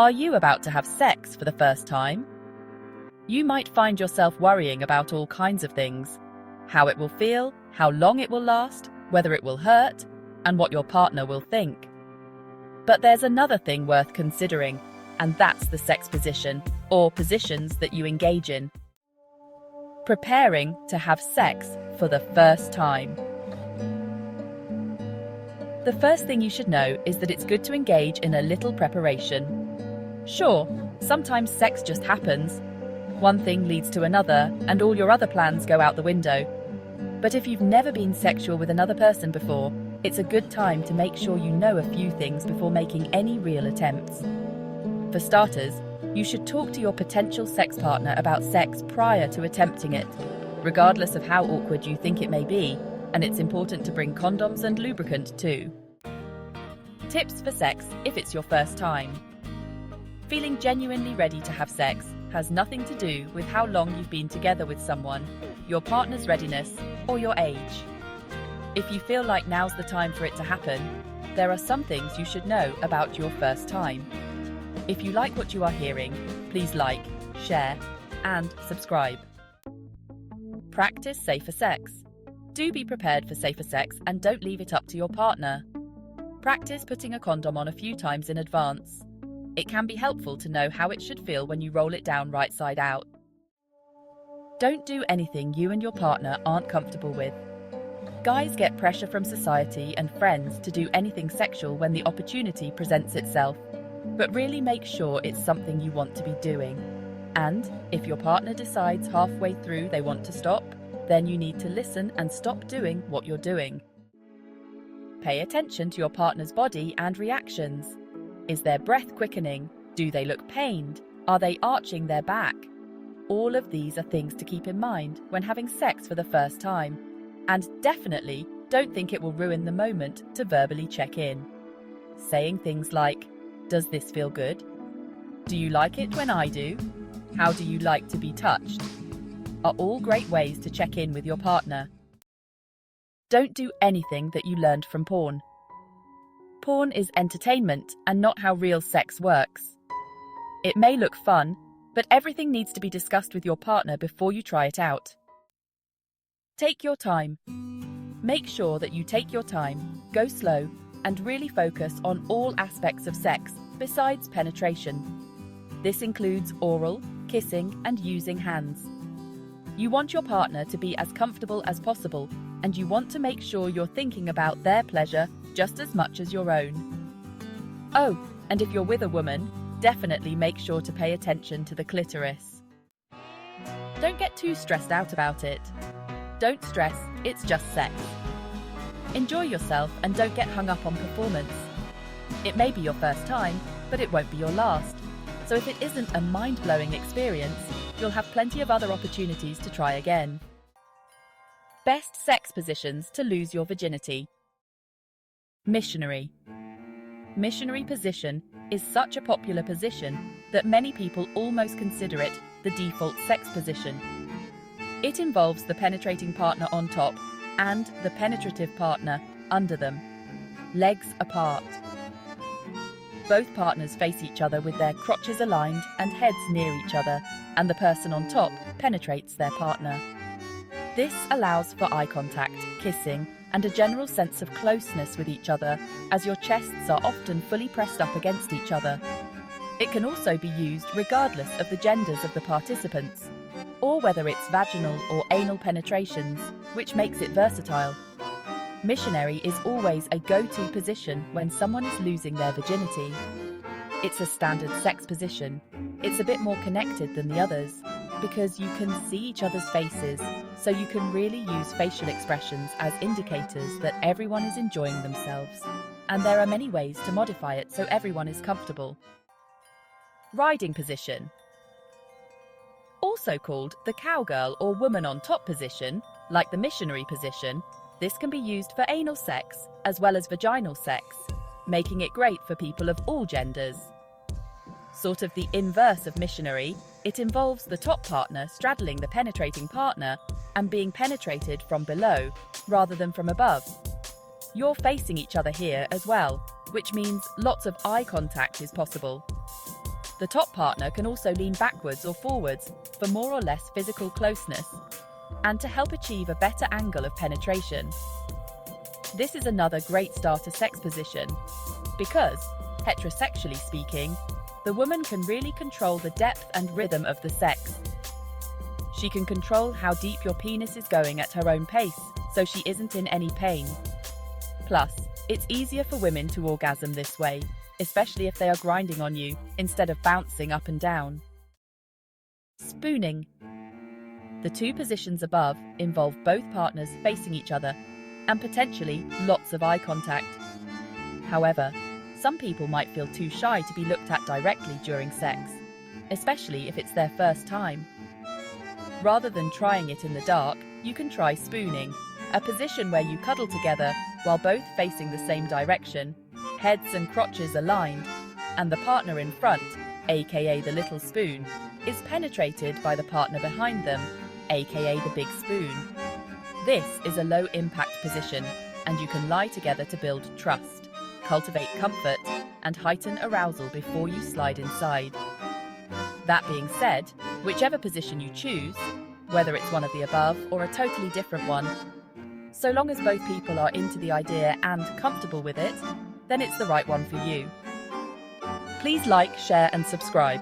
Are you about to have sex for the first time? You might find yourself worrying about all kinds of things: how it will feel, how long it will last, whether it will hurt, and what your partner will think. But there's another thing worth considering, and that's the sex position, or positions that you engage in. Preparing to have sex for the first time. The first thing you should know is that it's good to engage in a little preparation. Sure, sometimes sex just happens. One thing leads to another, and all your other plans go out the window. But if you've never been sexual with another person before, it's a good time to make sure you know a few things before making any real attempts. For starters, you should talk to your potential sex partner about sex prior to attempting it, regardless of how awkward you think it may be, and it's important to bring condoms and lubricant too. Tips for sex if it's your first time. Feeling genuinely ready to have sex has nothing to do with how long you've been together with someone, your partner's readiness, or your age. If you feel like now's the time for it to happen, there are some things you should know about your first time. If you like what you are hearing, please like, share, and subscribe. Practice safer sex. Do be prepared for safer sex and don't leave it up to your partner. Practice putting a condom on a few times in advance. It can be helpful to know how it should feel when you roll it down right side out. Don't do anything you and your partner aren't comfortable with. Guys get pressure from society and friends to do anything sexual when the opportunity presents itself, but really make sure it's something you want to be doing. And if your partner decides halfway through they want to stop, then you need to listen and stop doing what you're doing. Pay attention to your partner's body and reactions. Is their breath quickening? Do they look pained? Are they arching their back? All of these are things to keep in mind when having sex for the first time. And definitely don't think it will ruin the moment to verbally check in. Saying things like, "Does this feel good? Do you like it when I do? How do you like to be touched?" are all great ways to check in with your partner. Don't do anything that you learned from porn. Porn is entertainment and not how real sex works. It may look fun, but everything needs to be discussed with your partner before you try it out. Take your time. Make sure that you take your time, go slow, and really focus on all aspects of sex besides penetration. This includes oral, kissing, and using hands. You want your partner to be as comfortable as possible, and you want to make sure you're thinking about their pleasure just as much as your own. Oh, and if you're with a woman, definitely make sure to pay attention to the clitoris. Don't get too stressed out about it. Don't stress, it's just sex. Enjoy yourself and don't get hung up on performance. It may be your first time, but it won't be your last. So if it isn't a mind-blowing experience, you'll have plenty of other opportunities to try again. Best sex positions to lose your virginity. Missionary. Missionary position is such a popular position that many people almost consider it the default sex position. It involves the penetrating partner on top and the penetrative partner under them, legs apart. Both partners face each other with their crotches aligned and heads near each other, and the person on top penetrates their partner. This allows for eye contact, kissing, and a general sense of closeness with each other, as your chests are often fully pressed up against each other. It can also be used regardless of the genders of the participants, or whether it's vaginal or anal penetrations, which makes it versatile. Missionary is always a go-to position when someone is losing their virginity. It's a standard sex position. It's a bit more connected than the others, because you can see each other's faces, so you can really use facial expressions as indicators that everyone is enjoying themselves. And there are many ways to modify it so everyone is comfortable. Riding position. Also called the cowgirl or woman on top position, like the missionary position, this can be used for anal sex as well as vaginal sex, making it great for people of all genders. Sort of the inverse of missionary, it involves the top partner straddling the penetrating partner and being penetrated from below rather than from above. You're facing each other here as well, which means lots of eye contact is possible. The top partner can also lean backwards or forwards for more or less physical closeness and to help achieve a better angle of penetration. This is another great starter sex position because, heterosexually speaking, the woman can really control the depth and rhythm of the sex. She can control how deep your penis is going at her own pace, so she isn't in any pain. Plus, it's easier for women to orgasm this way, especially if they are grinding on you instead of bouncing up and down. Spooning. The two positions above involve both partners facing each other and potentially lots of eye contact. However, some people might feel too shy to be looked at directly during sex, especially if it's their first time. Rather than trying it in the dark, you can try spooning, a position where you cuddle together while both facing the same direction, heads and crotches aligned, and the partner in front, aka the little spoon, is penetrated by the partner behind them, aka the big spoon. This is a low-impact position, and you can lie together to build trust, cultivate comfort, and heighten arousal before you slide inside. That being said, whichever position you choose, whether it's one of the above or a totally different one, so long as both people are into the idea and comfortable with it, then it's the right one for you. Please like, share, and subscribe.